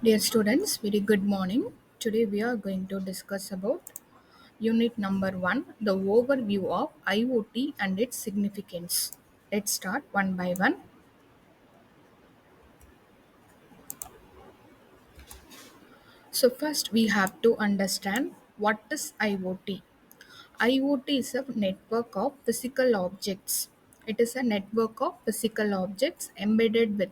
Dear students, very good morning. Today we are going to discuss about unit number 1, the overview of IoT and its significance. Let's start one by one. So first we have to understand what is IoT. IoT is a network of physical objects. It is a network of physical objects embedded with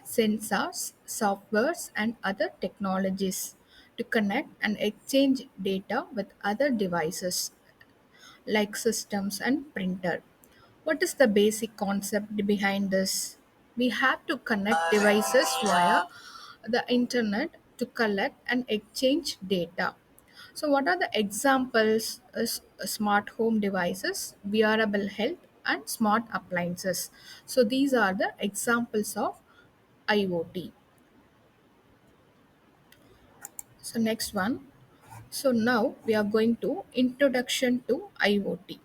sensors, softwares, and other technologies to connect and exchange data with other devices like systems and printer. What is the basic concept behind this? We have to connect devices via the internet to collect and exchange data. So, what are the examples? Smart home devices, wearable health, and smart appliances. So, these are the examples of IoT. So, next one. So, now we are going to introduction to IoT.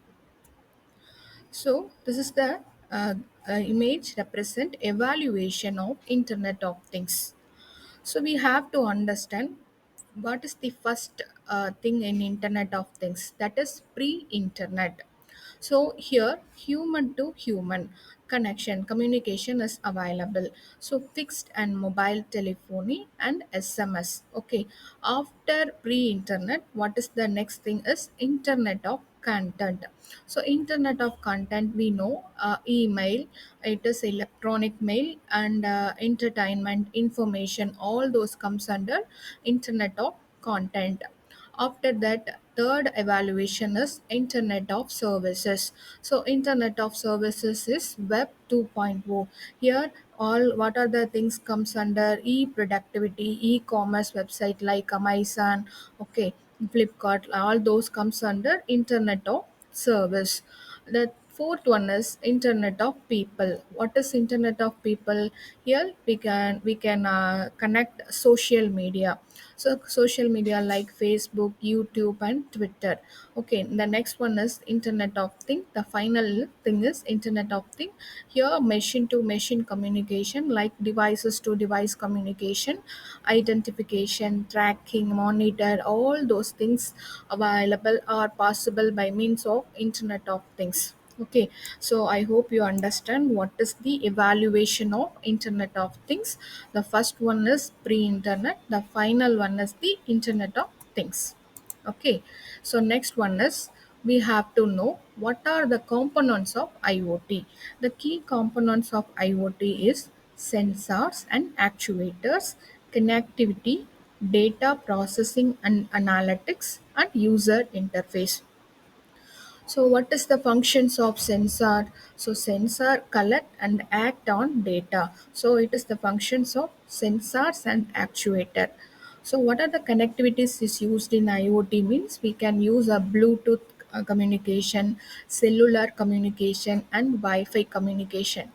So this is the image represent evaluation of Internet of Things. So we have to understand what is the first thing in Internet of Things, that is pre-internet. So here human to human connection communication is available, so fixed and mobile telephony and SMS. Okay, after pre-internet, what is the next thing is internet of content. So internet of content, we know email, it is electronic mail, and entertainment information, all those comes under internet of content. After that, third evaluation is internet of services. So internet of services is web 2.0. Here all what are the things comes under e-productivity, e-commerce website like Amazon, okay, Flipkart, all those comes under internet of service. The fourth one is internet of people. What is internet of people? Here we can connect social media. So social media like Facebook, YouTube, and Twitter. Okay, the next one is internet of thing. The final thing is internet of thing. Here machine to machine communication like devices to device communication, identification, tracking, monitor, all those things available are possible by means of internet of things. Okay, so I hope you understand what is the evaluation of internet of things. The first one is pre-internet, the final one is the internet of things. Okay, so next one is we have to know what are the components of IoT. The key components of IoT is sensors and actuators, connectivity, data processing and analytics, and user interface. So what is the functions of sensor? So sensor collect and act on data. So it is the functions of sensors and actuator. So what are the connectivities is used in IoT means we can use a Bluetooth communication, cellular communication, and Wi-Fi communication.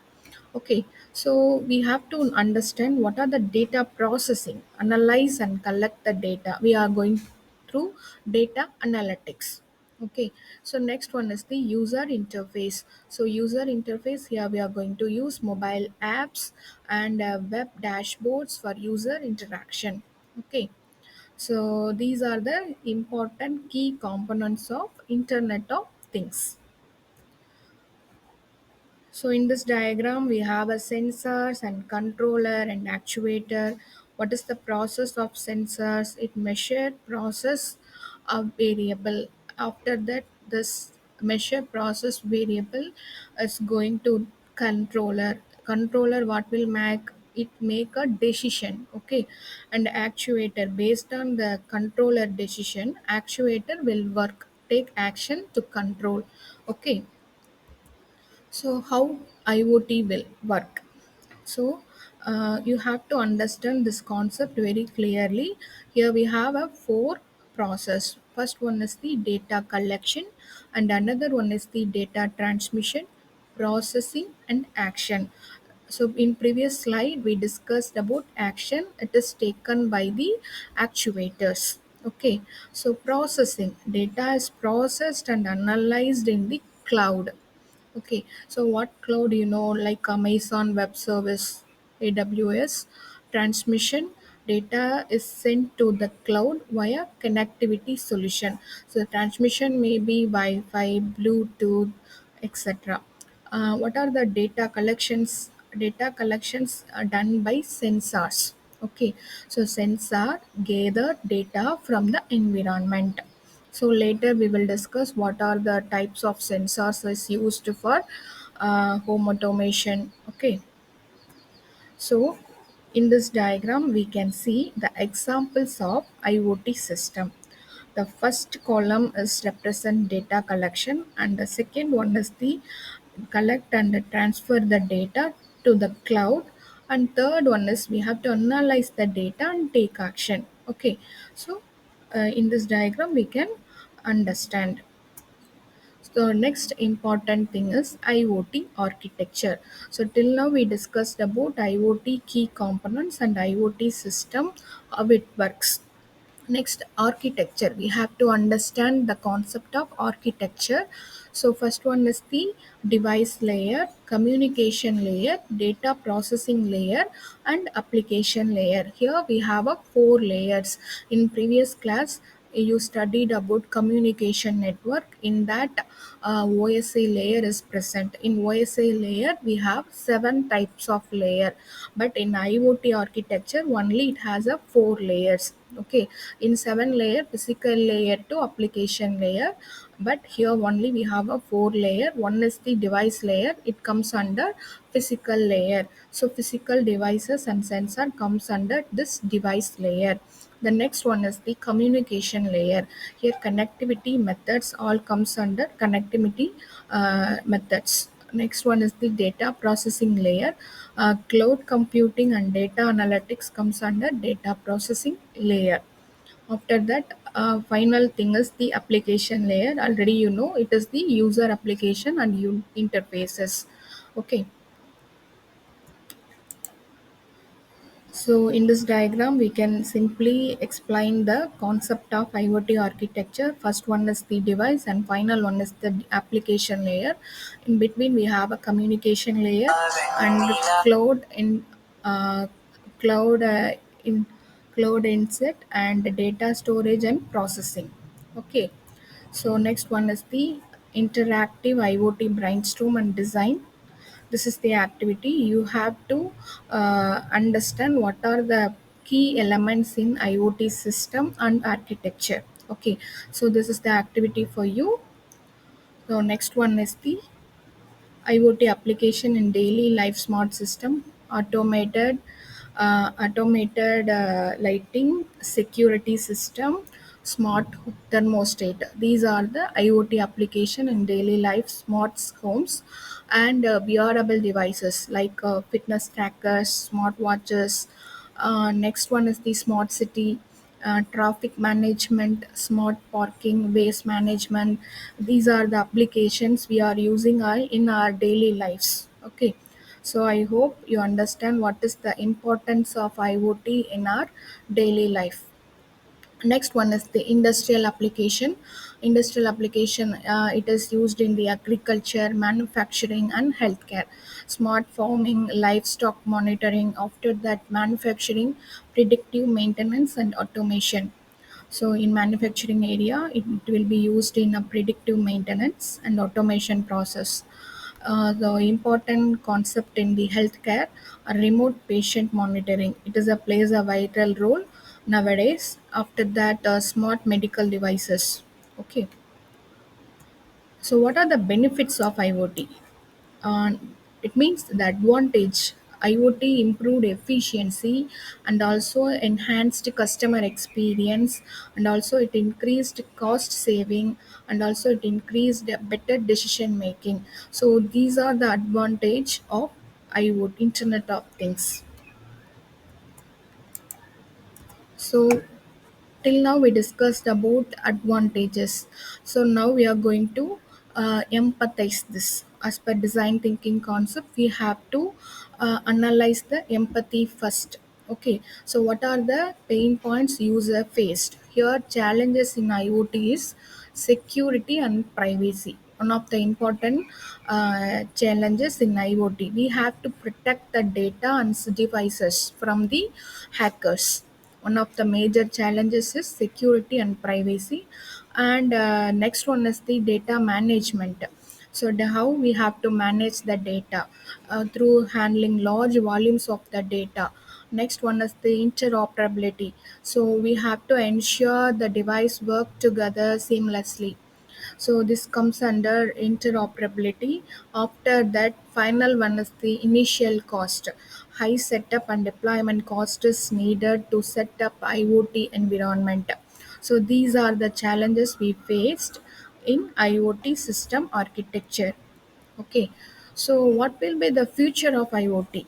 Okay, so we have to understand what are the data processing, analyze and collect the data. We are going through data analytics. Okay, so next one is the user interface. So user interface, here we are going to use mobile apps and web dashboards for user interaction. Okay, so these are the important key components of Internet of Things. So in this diagram, we have a sensors and controller and actuator. What is the process of sensors? It measure process a variable. After that, this measure process variable is going to controller. Controller what will make a decision, okay, and actuator based on the controller decision, actuator will work take action to control, okay. So, how IoT will work? So, you have to understand this concept very clearly. Here we have a four process. First one is the data collection, and another one is the data transmission, processing, and action. So, in previous slide we discussed about action. It is taken by the actuators. Okay. So, processing data is processed and analyzed in the cloud. Okay, so what cloud like Amazon Web Service, AWS, transmission, data is sent to the cloud via connectivity solution. So the transmission may be Wi-Fi, Bluetooth, etc. What are the data collections? Data collections are done by sensors. Okay, so sensor gather data from the environment. So later we will discuss what are the types of sensors is used for home automation. Okay, so in this diagram we can see the examples of IoT system. The first column is represent data collection and the second one is the collect and transfer the data to the cloud, and third one is we have to analyze the data and take action. Okay, so in this diagram we can understand. So next important thing is IoT architecture. So till now we discussed about IoT key components and IoT system, how it works. Next, architecture. We have to understand the concept of architecture. So first one is the device layer, communication layer, data processing layer, and application layer. Here we have a four layers. In previous class you studied about communication network. In that OSI layer is present. In OSI layer we have seven types of layer, but in IoT architecture only it has a four layers. Okay, in seven layer physical layer to application layer, but here only we have a four layer. One is the device layer, it comes under physical layer. So physical devices and sensor comes under this device layer. The next one is the communication layer. Here connectivity methods all comes under connectivity methods. Next one is the data processing layer. Cloud computing and data analytics comes under data processing layer. After that, final thing is the application layer. Already you know it is the user application and interfaces. Okay, so in this diagram, we can simply explain the concept of IoT architecture. First one is the device and final one is the application layer. In between, we have a communication layer and cloud in uh, cloud in cloud inset and data storage and processing. Okay. So next one is the interactive IoT brainstorm and design. This is the activity. You have to understand what are the key elements in IoT system and architecture. Okay, so this is the activity for you. So next one is the IoT application in daily life smart system, automated lighting, security system, smart thermostat. These are the IoT application in daily life smart homes and wearable devices like fitness trackers, smart watches. Next one is the smart city, traffic management, smart parking, waste management. These are the applications we are using in our daily lives. Okay, so I hope you understand what is the importance of IoT in our daily life. Next one is the industrial application. Industrial application, it is used in the agriculture, manufacturing, and healthcare. Smart farming, livestock monitoring. After that, manufacturing, predictive maintenance, and automation. So in manufacturing area, it will be used in a predictive maintenance and automation process. The important concept in the healthcare, remote patient monitoring. It is a plays a vital role nowadays. After that, smart medical devices. Okay. So what are the benefits of IoT? uh, it means the advantage. IoT improved efficiency and also enhanced customer experience, and also it increased cost saving, and also it increased better decision making. So these are the advantage of IoT, Internet of Things. So till now we discussed about advantages. So now we are going to empathize this. As per design thinking concept, we have to analyze the empathy first. Okay, so what are the pain points user faced? Here challenges in IoT is security and privacy. One of the important challenges in IoT, we have to protect the data and devices from the hackers. one of the major challenges is security and privacy, and next one is the data management. So how we have to manage the data through handling large volumes of the data. Next one is the interoperability. So we have to ensure the device work together seamlessly. So this comes under interoperability. After that, final one is the initial cost. High setup and deployment cost is needed to set up IoT environment. So these are the challenges we faced in IoT system architecture. Okay, so what will be the future of IoT?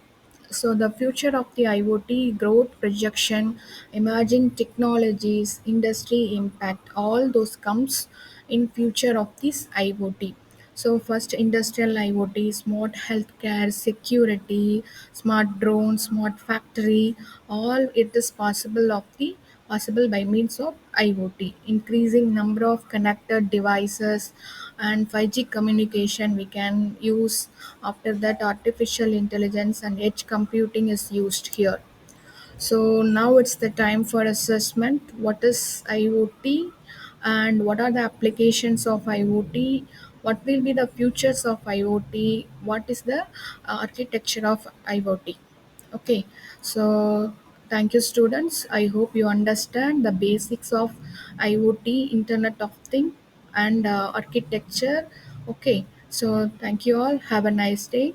So the future of the IoT growth projection, emerging technologies, industry impact, all those comes in future of this IoT. So first industrial IoT, smart healthcare, security, smart drones, smart factory, all it is possible by means of IoT. Increasing number of connected devices and 5G communication we can use. After that, artificial intelligence and edge computing is used here. So now it's the time for assessment. What is IoT and what are the applications of IoT? What will be the futures of IoT? What is the architecture of IoT? Okay, so thank you, students. I hope you understand the basics of IoT, Internet of Thing, and architecture. Okay, so thank you all. Have a nice day.